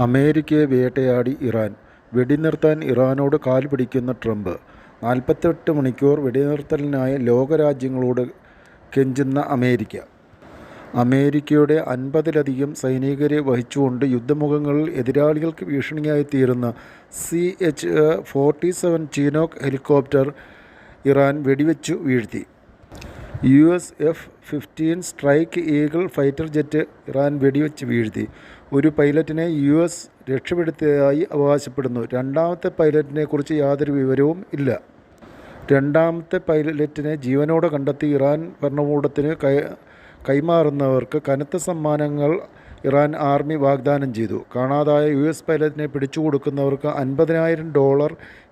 അമേരിക്കയെ വേട്ടയാടി ഇറാൻ. വെടിനിർത്താൻ ഇറാനോട് കാൽ പിടിക്കുന്ന ട്രംപ്. 48 മണിക്കൂർ വെടിനിർത്തലിനായി ലോകരാജ്യങ്ങളോട് കെഞ്ചുന്ന അമേരിക്ക. അമേരിക്കയുടെ 50-ലധികം സൈനികരെ വഹിച്ചുകൊണ്ട് യുദ്ധമുഖങ്ങളിൽ എതിരാളികൾക്ക് ഭീഷണിയായിത്തീരുന്ന CH-47 ചീനോക്ക് ഹെലികോപ്റ്റർ ഇറാൻ വെടിവെച്ചു വീഴ്ത്തി. US F-15 strike eagle fighter jet Iran വെടിവെച്ച് വീഴ്ത്തി. ഒരു പൈലറ്റിനെ US രക്ഷപ്പെടുത്തിയതായി അവകാശപ്പെടുന്നു. രണ്ടാമത്തെ പൈലറ്റിനെക്കുറിച്ച് യാതൊരു വിവരവും ഇല്ല. രണ്ടാമത്തെ പൈലറ്റിനെ ജീവനോടെ കണ്ടെത്തി ഇറാൻ ഭരണകൂടത്തിന് കൈമാറുന്നവർക്ക് കനത്ത സമ്മാനങ്ങൾ ഇറാൻ ആർമി വാഗ്ദാനം ചെയ്തു. കാണാതായ US പൈലറ്റിനെ പിടിച്ചുകൊടുക്കുന്നവർക്ക് $50,000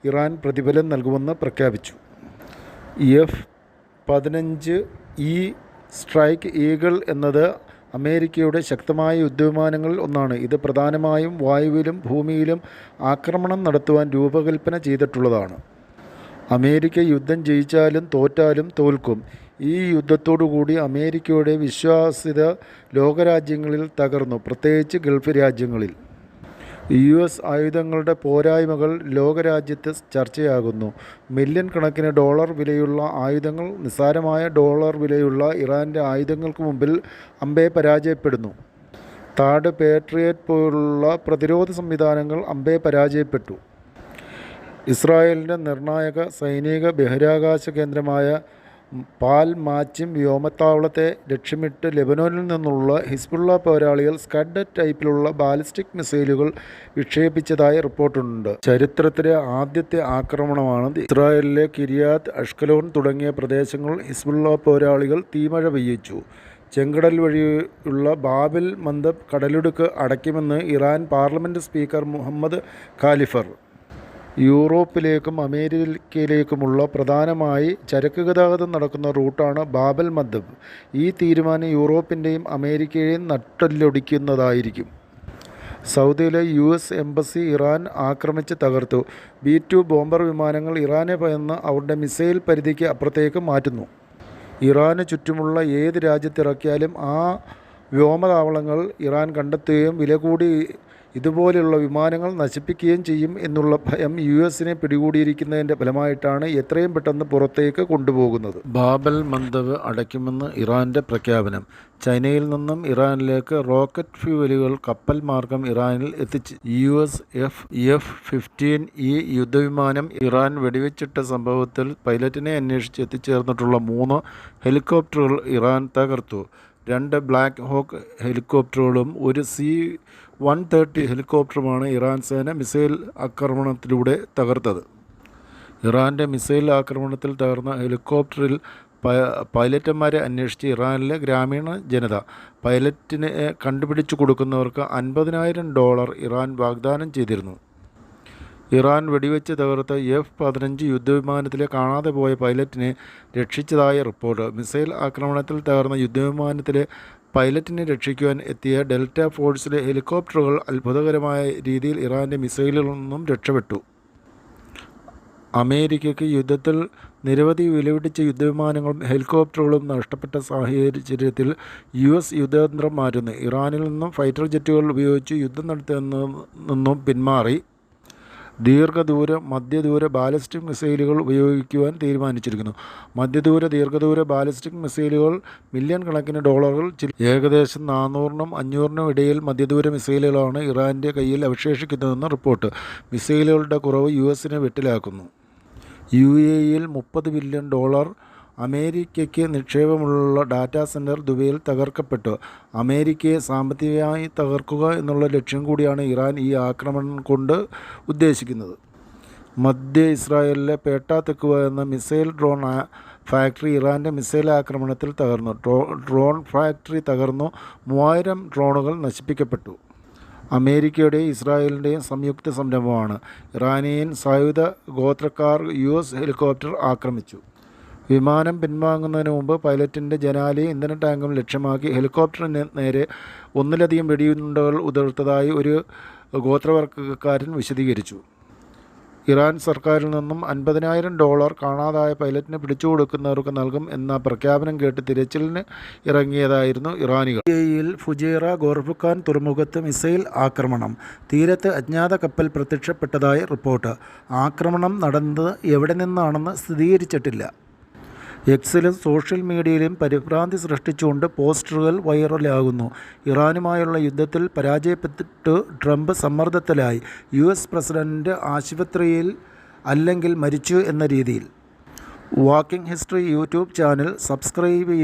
ഇറാൻ പ്രതിഫലം നൽകുമെന്ന് പ്രഖ്യാപിച്ചു. F-15E സ്ട്രൈക്ക് ഈഗിൾ എന്നത് അമേരിക്കയുടെ ശക്തമായ യുദ്ധവിമാനങ്ങളിൽ ഒന്നാണ്. ഇത് പ്രധാനമായും വായുവിലും ഭൂമിയിലും ആക്രമണം നടത്തുവാൻ രൂപകൽപ്പന ചെയ്തിട്ടുള്ളതാണ്. അമേരിക്ക യുദ്ധം ജയിച്ചാലും തോറ്റാലും തോൽക്കും. ഈ യുദ്ധത്തോടുകൂടി അമേരിക്കയുടെ വിശ്വാസ്യത ലോകരാജ്യങ്ങളിൽ തകർന്നു, പ്രത്യേകിച്ച് ഗൾഫ് രാജ്യങ്ങളിൽ. US ആയുധങ്ങളുടെ പോരായ്മകൾ ലോകരാജ്യത്ത് ചർച്ചയാകുന്നു. മില്യൺ കണക്കിന് ഡോളർ വിലയുള്ള ആയുധങ്ങൾ നിസ്സാരമായ ഡോളർ വിലയുള്ള ഇറാൻ്റെ ആയുധങ്ങൾക്ക് മുമ്പിൽ അമ്പേ പരാജയപ്പെടുന്നു. താഡ് പേട്രിയറ്റ് പോലുള്ള പ്രതിരോധ സംവിധാനങ്ങൾ അമ്പേ പരാജയപ്പെട്ടു. ഇസ്രായേലിൻ്റെ നിർണായക സൈനിക ബഹിരാകാശ കേന്ദ്രമായ പാൽമാച്ചിം വ്യോമത്താവളത്തെ ലക്ഷ്യമിട്ട് ലെബനോനിൽ നിന്നുള്ള ഹിസ്ബുള്ള പോരാളികൾ സ്കഡ് ടൈപ്പിലുള്ള ബാലിസ്റ്റിക് മിസൈലുകൾ വിക്ഷേപിച്ചതായി റിപ്പോർട്ടുണ്ട്. ചരിത്രത്തിലെ ആദ്യത്തെ ആക്രമണമാണ്. ഇസ്രായേലിലെ കിരിയാത്ത് അഷ്കലോൺ തുടങ്ങിയ പ്രദേശങ്ങളിൽ ഹിസ്ബുള്ള പോരാളികൾ തീമഴ പെയ്യിച്ചു. ചെങ്കടൽ വഴിയുള്ള ബാബിൽ മന്ദബ് കടലിടുക്ക് അടയ്ക്കുമെന്ന് ഇറാൻ പാർലമെൻറ്റ് സ്പീക്കർ മുഹമ്മദ് ഖാലിഫർ. യൂറോപ്പിലേക്കും അമേരിക്കയിലേക്കുമുള്ള പ്രധാനമായി ചരക്ക് ഗതാഗതം നടക്കുന്ന റൂട്ടാണ് ബാബൽ മന്ദബ്. ഈ തീരുമാനം യൂറോപ്പിൻ്റെയും അമേരിക്കയെയും നട്ടെല്ലൊടിക്കുന്നതായിരിക്കും. സൗദിയിലെ US എംബസി ഇറാൻ ആക്രമിച്ച് തകർത്തു. B-2 ബോംബർ വിമാനങ്ങൾ ഇറാനെ ഭയന്ന് അവരുടെ മിസൈൽ പരിധിക്ക് അപ്പുറത്തേക്ക് മാറ്റുന്നു. ഇറാന് ചുറ്റുമുള്ള ഏത് രാജ്യത്തിറക്കിയാലും ആ വ്യോമതാവളങ്ങൾ ഇറാൻ കണ്ടെത്തുകയും വില കൂടി ഇതുപോലെയുള്ള വിമാനങ്ങൾ നശിപ്പിക്കുകയും ചെയ്യും എന്നുള്ള ഭയം USനെ പിടികൂടിയിരിക്കുന്നതിൻ്റെ ഫലമായിട്ടാണ് എത്രയും പെട്ടെന്ന് പുറത്തേക്ക് കൊണ്ടുപോകുന്നത്. ബാബൽ മന്ദബ് അടയ്ക്കുമെന്ന് ഇറാൻ്റെ പ്രഖ്യാപനം. ചൈനയിൽ നിന്നും ഇറാനിലേക്ക് റോക്കറ്റ് ഫ്യൂവലുകൾ കപ്പൽ മാർഗം ഇറാനിൽ എത്തിച്ച്. US F-15E യുദ്ധവിമാനം ഇറാൻ വെടിവെച്ചിട്ട സംഭവത്തിൽ പൈലറ്റിനെ അന്വേഷിച്ച് എത്തിച്ചേർന്നിട്ടുള്ള 3 ഹെലികോപ്റ്ററുകൾ ഇറാൻ തകർത്തു. 2 ബ്ലാക്ക് ഹോക്ക് ഹെലികോപ്റ്ററുകളും ഒരു C-130 ഹെലികോപ്റ്ററുമാണ് ഇറാൻ സേന മിസൈൽ ആക്രമണത്തിലൂടെ തകർത്തത്. ഇറാൻ്റെ മിസൈൽ ആക്രമണത്തിൽ തകർന്ന ഹെലികോപ്റ്ററിൽ പൈലറ്റന്മാരെ അന്വേഷിച്ച് ഇറാനിലെ ഗ്രാമീണ ജനത. പൈലറ്റിനെ കണ്ടുപിടിച്ചു കൊടുക്കുന്നവർക്ക് $50,000 ഇറാൻ വാഗ്ദാനം ചെയ്തിരുന്നു. ഇറാൻ വെടിവെച്ച് തകർത്ത F-15 യുദ്ധവിമാനത്തിലെ കാണാതെ പോയ പൈലറ്റിനെ രക്ഷിച്ചതായി റിപ്പോർട്ട്. മിസൈൽ ആക്രമണത്തിൽ തകർന്ന യുദ്ധവിമാനത്തിലെ പൈലറ്റിനെ രക്ഷിക്കുവാൻ എത്തിയ ഡെൽറ്റ ഫോഴ്സിലെ ഹെലികോപ്റ്ററുകൾ അത്ഭുതകരമായ രീതിയിൽ ഇറാൻ്റെ മിസൈലിൽ നിന്നും രക്ഷപ്പെട്ടു. അമേരിക്കയ്ക്ക് യുദ്ധത്തിൽ നിരവധി വിലപിടിച്ച യുദ്ധവിമാനങ്ങളും ഹെലികോപ്റ്ററുകളും നഷ്ടപ്പെട്ട സാഹചര്യത്തിൽ US യുദ്ധതന്ത്രം മാറ്റുന്നു. ഇറാനിൽ നിന്നും ഫൈറ്റർ ജെറ്റുകൾ ഉപയോഗിച്ച് യുദ്ധം നടത്തുന്നതിൽ നിന്നും പിന്മാറി ദീർഘദൂര മധ്യദൂര ബാലിസ്റ്റിക് മിസൈലുകൾ ഉപയോഗിക്കുവാൻ തീരുമാനിച്ചിരിക്കുന്നു. മധ്യദൂര ദീർഘദൂര ബാലിസ്റ്റിക് മിസൈലുകൾ മില്യൺ കണക്കിന് ഡോളറുകൾ ഏകദേശം 400-നും 500-നും ഇടയിൽ മധ്യദൂര മിസൈലുകളാണ് ഇറാൻ്റെ കയ്യിൽ അവശേഷിക്കുന്നതെന്ന് റിപ്പോർട്ട്. മിസൈലുകളുടെ കുറവ് USനെ വെട്ടിലാക്കുന്നു. UAEയിൽ $30 ബില്യൺ അമേരിക്കയ്ക്ക് നിക്ഷേപമുള്ള ഡാറ്റാ സെൻറ്റർ ദുബൈയിൽ തകർക്കപ്പെട്ടു. അമേരിക്കയെ സാമ്പത്തികമായി തകർക്കുക എന്നുള്ള ലക്ഷ്യം കൂടിയാണ് ഇറാൻ ഈ ആക്രമണം കൊണ്ട് ഉദ്ദേശിക്കുന്നത്. മധ്യ ഇസ്രായേലിലെ പേട്ട തെക്കുവ എന്ന മിസൈൽ ഡ്രോൺ ഫാക്ടറി ഇറാൻ്റെ മിസൈൽ ആക്രമണത്തിൽ തകർന്നു. ഡ്രോൺ ഫാക്ടറി തകർന്നു. 3000 ഡ്രോണുകൾ നശിപ്പിക്കപ്പെട്ടു. അമേരിക്കയുടെയും ഇസ്രായേലിൻ്റെയും സംയുക്ത സംരംഭമാണ്. ഇറാനിയൻ സായുധ ഗോത്രക്കാർ US ഹെലികോപ്റ്റർ ആക്രമിച്ചു. വിമാനം പിൻവാങ്ങുന്നതിന് മുമ്പ് പൈലറ്റിൻ്റെ ജനാലയും ഇന്ധന ടാങ്കും ലക്ഷ്യമാക്കി ഹെലികോപ്റ്ററിന് നേരെ 1ലധികം വെടിയുണ്ടകൾ ഉതിർത്തതായി ഒരു ഗോത്രവർഗക്കാരൻ വിശദീകരിച്ചു. ഇറാൻ സർക്കാരിൽ നിന്നും $50,000 കാണാതായ പൈലറ്റിനെ പിടിച്ചുകൊടുക്കുന്നവർക്ക് നൽകും എന്ന പ്രഖ്യാപനം കേട്ട് തിരച്ചിലിന് ഇറങ്ങിയതായിരുന്നു ഇറാനികൾ. യിൽ ഫുജൈറ ഗോർഫുഖാൻ തുറമുഖത്ത് മിസൈൽ ആക്രമണം. തീരത്ത് അജ്ഞാത കപ്പൽ പ്രത്യക്ഷപ്പെട്ടതായി റിപ്പോർട്ട്. ആക്രമണം നടന്നത് എവിടെ നിന്നാണെന്ന് സ്ഥിരീകരിച്ചിട്ടില്ല. എക്സിലും സോഷ്യൽ മീഡിയയിലും പരിഭ്രാന്തി സൃഷ്ടിച്ചുകൊണ്ട് പോസ്റ്ററുകൾ വൈറലാകുന്നു. ഇറാനുമായുള്ള യുദ്ധത്തിൽ പരാജയപ്പെട്ടിട്ട് ട്രംപ് സമ്മർദ്ദത്തിലായി. US പ്രസിഡന്റ് ആശുപത്രിയിൽ അല്ലെങ്കിൽ മരിച്ചു എന്ന രീതിയിൽ. Walking history YouTube channel subscribe